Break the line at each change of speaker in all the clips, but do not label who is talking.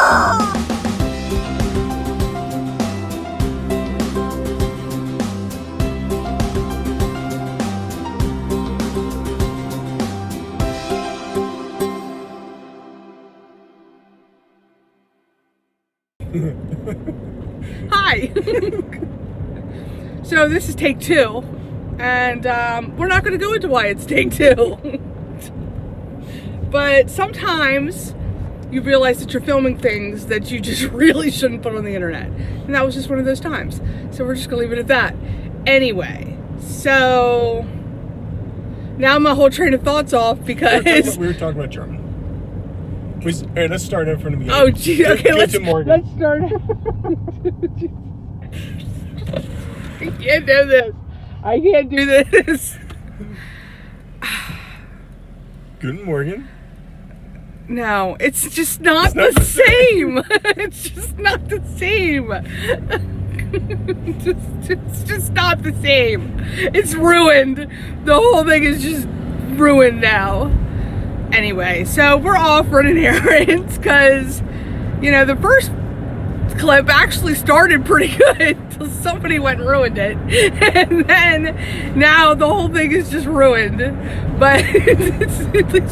Hi. So this is take 2, and we're not going to go into why it's take 2. But sometimes you realize that you're filming things that you just really shouldn't put on the internet, and that was just one of those times. So we're just gonna leave it at that. Anyway, so now my whole train of thoughts off because
we were talking about German. Hey, let's start in from the beginning.
Oh, gee, okay, let's start. I can't do this. I can't do this.
Good morning.
No, it's just not the same. It's just not the same. It's just not the same. It's ruined. The whole thing is just ruined now. Anyway, so we're off running errands because, you know, the first clip actually started pretty good until somebody went and ruined it. And then now the whole thing is just ruined. But at least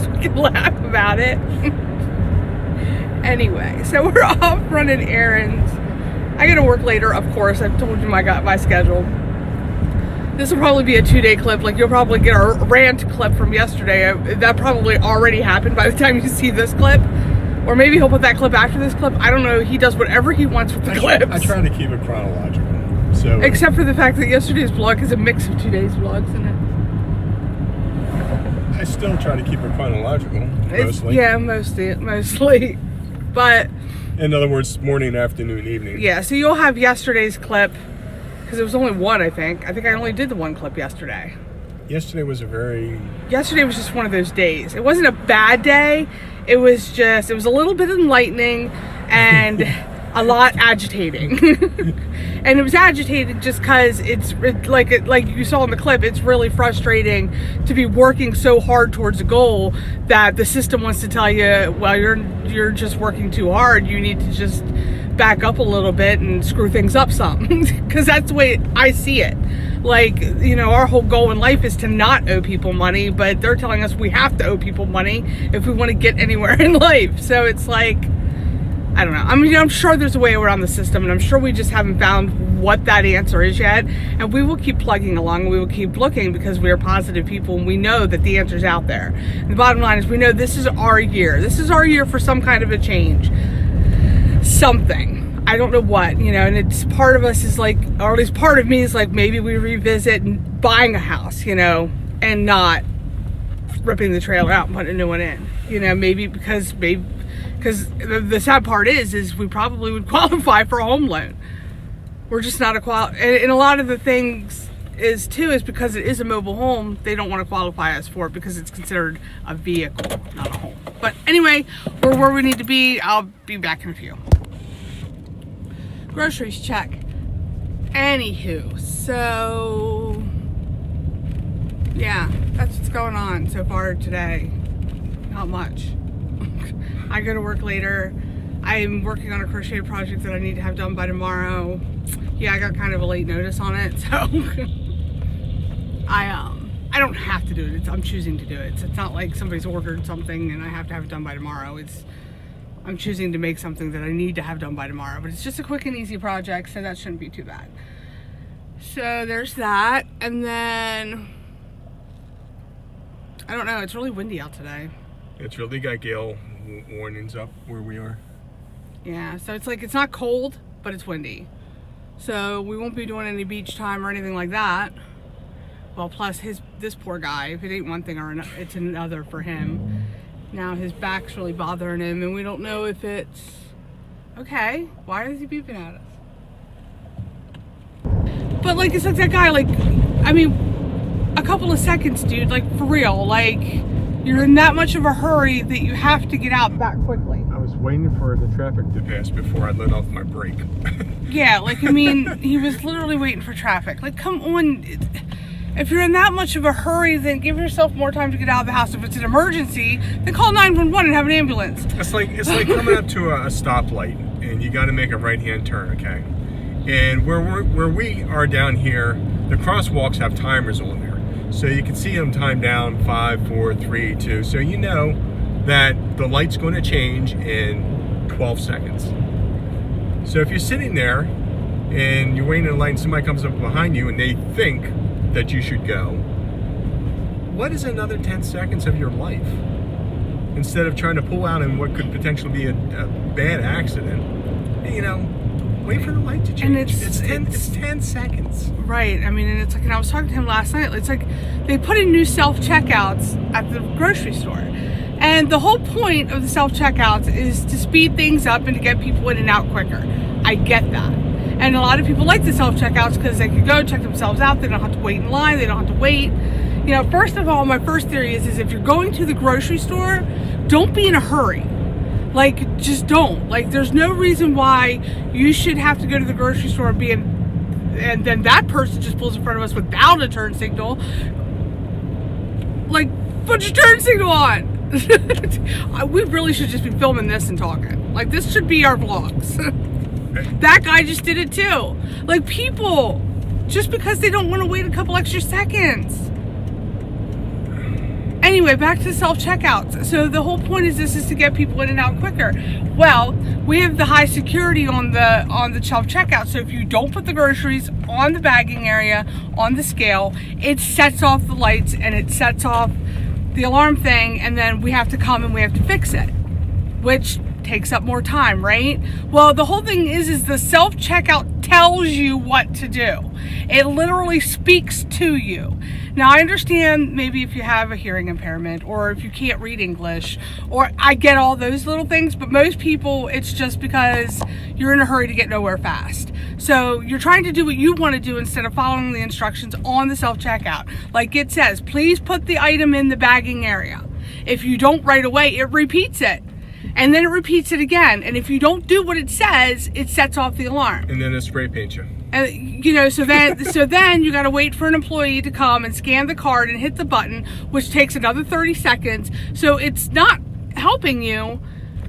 we can laugh about it. Anyway, so we're off running errands. I gotta work later, of course. I've told you my schedule. This will probably be a 2-day clip. Like, you'll probably get our rant clip from yesterday. That probably already happened by the time you see this clip. Or maybe he'll put that clip after this clip. I don't know. He does whatever he wants with the clips.
I try to keep it chronological. So
except for the fact that yesterday's vlog is a mix of 2 days vlogs in it.
I still try to keep it chronological, mostly.
Yeah, mostly. But
in other words, morning, afternoon, evening.
Yeah, so you'll have yesterday's clip, because it was only one, I think. I think I only did the one clip yesterday.
Yesterday was
just one of those days. It wasn't a bad day. It was a little bit enlightening and a lot agitating. And it was agitating just because it's like you saw in the clip, it's really frustrating to be working so hard towards a goal that the system wants to tell you, well, you're just working too hard. You need to just back up a little bit and screw things up some. Because that's the way I see it. Like, you know, our whole goal in life is to not owe people money, but they're telling us we have to owe people money if we want to get anywhere in life. So it's like, I don't know. I mean, I'm sure there's a way around the system, and I'm sure we just haven't found what that answer is yet. And we will keep plugging along. We will keep looking because we are positive people, and we know that the answer's out there. And the bottom line is we know this is our year. This is our year for some kind of a change. Something. I don't know what, you know, and it's part of us is like, or at least part of me is like, maybe we revisit buying a house, you know, and not ripping the trailer out and putting a new one in. You know, because the sad part is we probably would qualify for a home loan. We're just not and a lot of the things is because it is a mobile home, they don't want to qualify us for it because it's considered a vehicle, not a home. But anyway, we're where we need to be. I'll be back in a few. Groceries check. Anywho, so yeah, that's what's going on so far today. Not much. I go to work later. I'm working on a crochet project that I need to have done by tomorrow. Yeah, I got kind of a late notice on it, so I don't have to do it. I'm choosing to do it. It's not like somebody's ordered something and I have to have it done by tomorrow. I'm choosing to make something that I need to have done by tomorrow, but it's just a quick and easy project, so that shouldn't be too bad. So there's that, and then I don't know, it's really windy out today.
It's really got gale warnings up where we are.
Yeah, so it's like, it's not cold, but it's windy. So we won't be doing any beach time or anything like that. Well, plus this poor guy, if it ain't one thing or another, it's another for him. Now his back's really bothering him, and we don't know if it's okay. Why is he beeping at us? But like, it's like that guy, like, I mean, a couple of seconds, dude, like, for real, like, you're in that much of a hurry that you have to get out that quickly.
I was waiting for the traffic to pass before I let off my brake.
Yeah, like, I mean, he was literally waiting for traffic. Like, come on. If you're in that much of a hurry, then give yourself more time to get out of the house. If it's an emergency, then call 911 and have an ambulance.
It's like coming up to a stoplight and you got to make a right-hand turn, okay? And where we are down here, the crosswalks have timers on there. So you can see them timed down 5, 4, 3, 2. So you know that the light's going to change in 12 seconds. So if you're sitting there and you're waiting in a light and somebody comes up behind you and they think that you should go, what is another 10 seconds of your life? Instead of trying to pull out in what could potentially be a bad accident, you know, wait for the light to change. And it's 10 seconds.
Right. I mean, and it's like, and I was talking to him last night, it's like they put in new self-checkouts at the grocery store. And the whole point of the self-checkouts is to speed things up and to get people in and out quicker. I get that. And a lot of people like the self-checkouts because they can go check themselves out. They don't have to wait in line. They don't have to wait. You know, first of all, my first theory is if you're going to the grocery store, don't be in a hurry. Like, just don't. Like, there's no reason why you should have to go to the grocery store and then that person just pulls in front of us without a turn signal. Like, put your turn signal on. We really should just be filming this and talking. Like, this should be our vlogs. That guy just did it too. Like, people, just because they don't want to wait a couple extra seconds. Anyway, back to self-checkouts. So the whole point is this is to get people in and out quicker. Well, we have the high security on the self-checkout. So if you don't put the groceries on the bagging area, on the scale, it sets off the lights and it sets off the alarm thing, and then we have to come and we have to fix it, which takes up more time, right? Well, the whole thing is the self-checkout tells you what to do. It literally speaks to you. Now, I understand maybe if you have a hearing impairment or if you can't read English, or I get all those little things, but most people, it's just because you're in a hurry to get nowhere fast. So you're trying to do what you want to do instead of following the instructions on the self-checkout. Like it says, please put the item in the bagging area. If you don't right away, it repeats it. And then it repeats it again. And if you don't do what it says, it sets off the alarm.
And then it spray paints you.
And you know, so then you got to wait for an employee to come and scan the card and hit the button, which takes another 30 seconds. So it's not helping you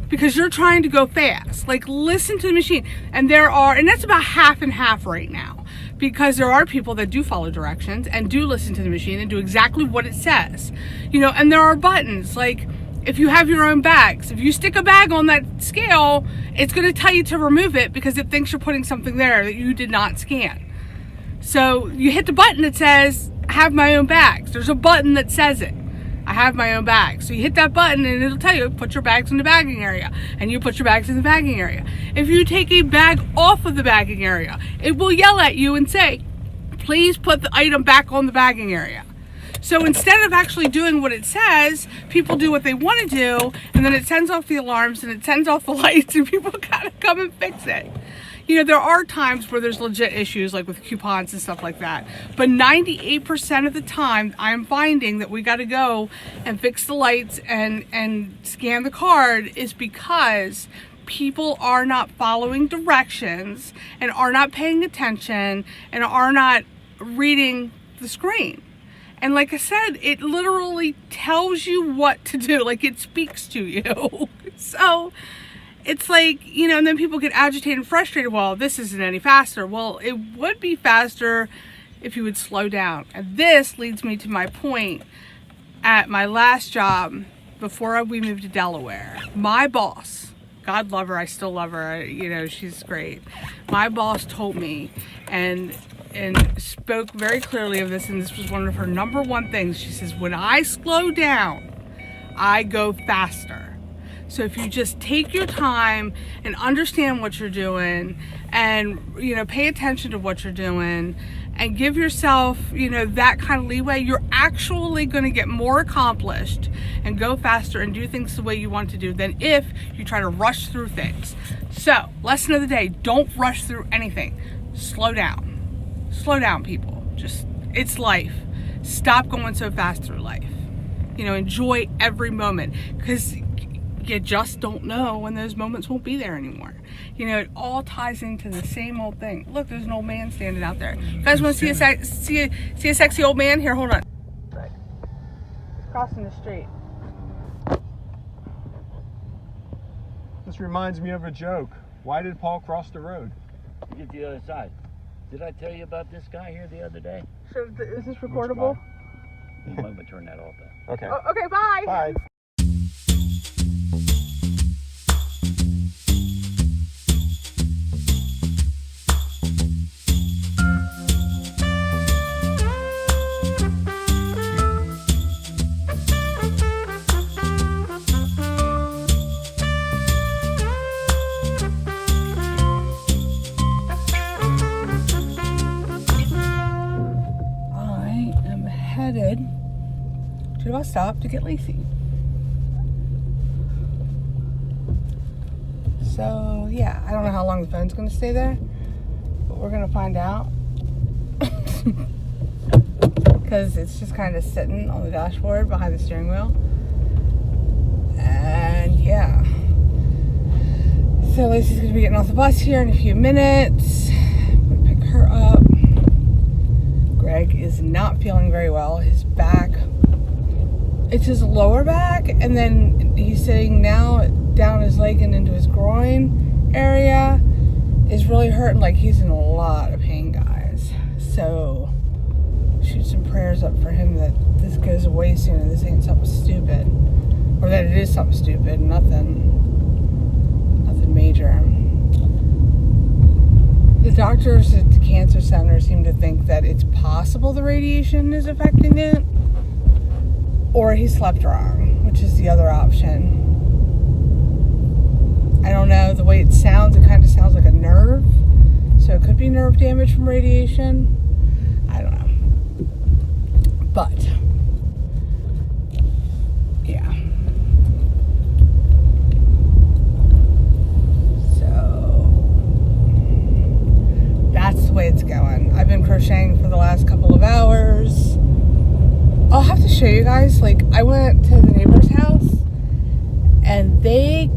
because you're trying to go fast. Like, listen to the machine. And that's about half and half right now, because there are people that do follow directions and do listen to the machine and do exactly what it says. You know, and there are buttons like, if you have your own bags, if you stick a bag on that scale, it's going to tell you to remove it because it thinks you're putting something there that you did not scan. So you hit the button that says, I have my own bags. There's a button that says it. I have my own bags. So you hit that button and it'll tell you, put your bags in the bagging area. And you put your bags in the bagging area. If you take a bag off of the bagging area, it will yell at you and say, please put the item back on the bagging area. So instead of actually doing what it says, people do what they want to do, and then it sends off the alarms and it sends off the lights, and people gotta come and fix it. You know, there are times where there's legit issues, like with coupons and stuff like that. But 98% of the time, I'm finding that we gotta go and fix the lights and scan the card is because people are not following directions and are not paying attention and are not reading the screen. And like I said, it literally tells you what to do. Like, it speaks to you. So it's like, you know, and then people get agitated and frustrated. Well, this isn't any faster. Well, it would be faster if you would slow down. And this leads me to my point at my last job before we moved to Delaware. My boss, God love her, I still love her, you know, she's great. My boss told me and spoke very clearly of this, and this was one of her number one things. She says, when I slow down, I go faster. So if you just take your time and understand what you're doing and, you know, pay attention to what you're doing and give yourself, you know, that kind of leeway, you're actually going to get more accomplished and go faster and do things the way you want to do than if you try to rush through things. So, lesson of the day, don't rush through anything. Slow down. Slow down, people. Just, it's life. Stop going so fast through life. You know, enjoy every moment, because you just don't know when those moments won't be there anymore. You know, it all ties into the same old thing. Look, there's an old man standing out there. You guys want to see a sexy old man? Here, hold on. Right. Crossing the street.
This reminds me of a joke. Why did Paul cross the road?
To get to the other side. Did I tell you about this guy here the other day?
Is this recordable?
You might want to turn that off then.
Okay.
Oh, okay, bye.
Bye.
Headed to the bus stop to get Lacey. So yeah, I don't know how long the phone's gonna stay there, but we're gonna find out. Because it's just kind of sitting on the dashboard behind the steering wheel. And yeah. So Lacey's gonna be getting off the bus here in a few minutes. I'm gonna pick her up. Greg is not feeling very well. His back, it's his lower back, and then he's saying now down his leg and into his groin area is really hurting. Like he's in a lot of pain, guys. So shoot some prayers up for him that this goes away soon and this ain't something stupid, or that it is something stupid, nothing major. The doctors at the cancer center seem to think that it's possible the radiation is affecting it, or he slept wrong, which is the other option. I don't know, the way it kind of sounds like a nerve, so it could be nerve damage from radiation. I don't know. But yeah. That's the way it's going. I've been crocheting for the last couple of hours. I'll have to show you guys. Like, I went to the neighbor's house and they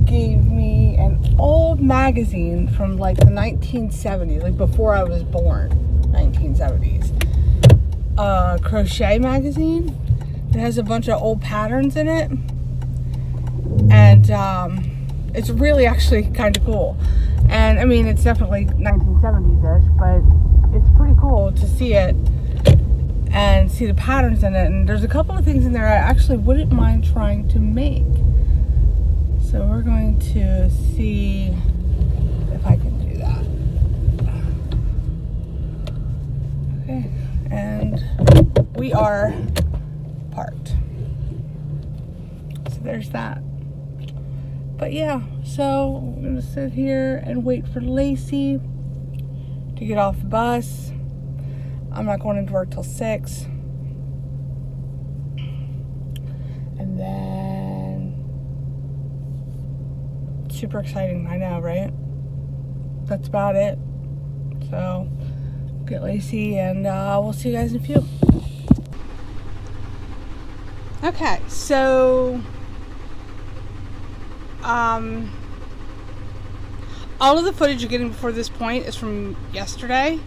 gave me an old magazine from like the 1970s, like before I was born, 1970s. Crochet magazine. It has a bunch of old patterns in it. And it's really actually kind of cool. And I mean, it's definitely 1970s-ish, but it's pretty cool to see it and see the patterns in it. And there's a couple of things in there I actually wouldn't mind trying to make. So we're going to see if I can do that. Okay, and we are parked. So there's that. But yeah, so I'm gonna sit here and wait for Lacey to get off the bus. I'm not going into work till 6. And then, super exciting, I know, right? That's about it. So, get Lacey and we'll see you guys in a few. Okay, so all of the footage you're getting before this point is from yesterday.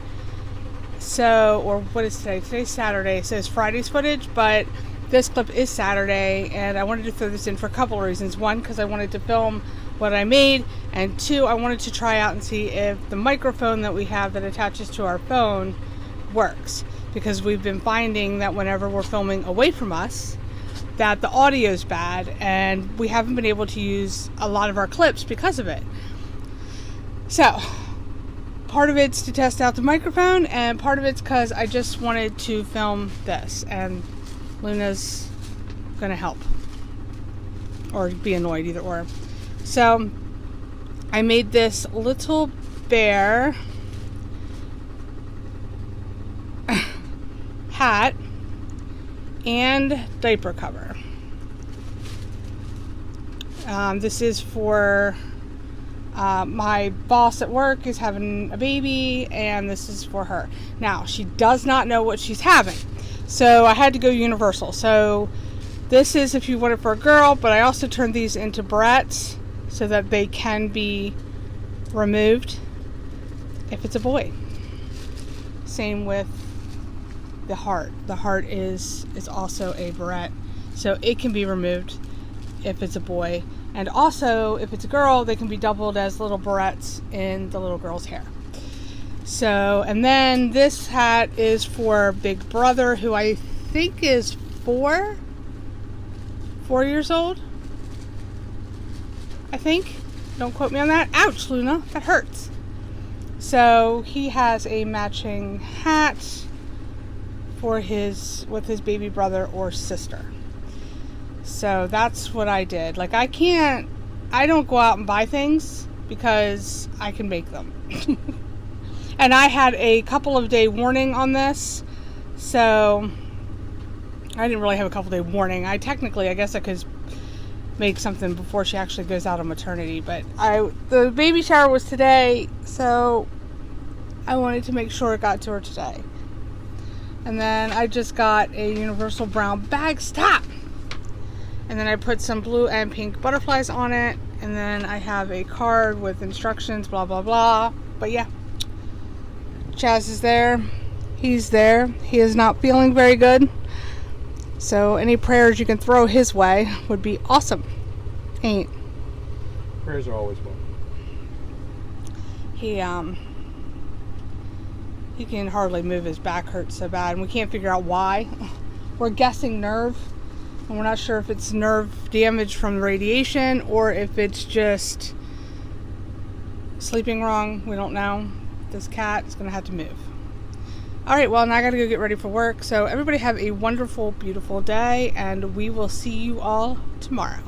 So, or what is today? Today's Saturday, so it's Friday's footage, but this clip is Saturday, and I wanted to throw this in for a couple of reasons. One, because I wanted to film what I made, and two, I wanted to try out and see if the microphone that we have that attaches to our phone works, because we've been finding that whenever we're filming away from us, that the audio is bad, and we haven't been able to use a lot of our clips because of it. So, part of it's to test out the microphone, and part of it's because I just wanted to film this, and Luna's gonna help, or be annoyed, either or. So, I made this little bear hat and diaper cover. This is for my boss at work is having a baby, and this is for her. Now, she does not know what she's having, so I had to go universal. So This is if you want it for a girl, but I also turned these into barrettes so that they can be removed if it's a boy. Same with the heart. The heart is also a barrette, so it can be removed if it's a boy. And also, if it's a girl, they can be doubled as little barrettes in the little girl's hair. So, and then this hat is for Big Brother, who I think is 4 years old. I think. Don't quote me on that. Ouch, Luna. That hurts. So he has a matching hat for with his baby brother or sister. So that's what I did. Like, I don't go out and buy things because I can make them. And I had a couple of day warning on this, so I didn't really have a couple day warning. I guess I could make something before she actually goes out on maternity, but the baby shower was today, so I wanted to make sure it got to her today. And then I just got a universal brown bag. Stop! And then I put some blue and pink butterflies on it, and then I have a card with instructions, blah blah blah. But yeah, Chaz is there. He's there. He is not feeling very good, so any prayers you can throw his way would be awesome.
Prayers are always welcome.
He can hardly move. His back hurts so bad, and we can't figure out why. We're guessing nerve, and we're not sure if it's nerve damage from the radiation or if it's just sleeping wrong. We don't know. This cat is going to have to move. Alright, well, now I got to go get ready for work. So everybody have a wonderful, beautiful day, and we will see you all tomorrow.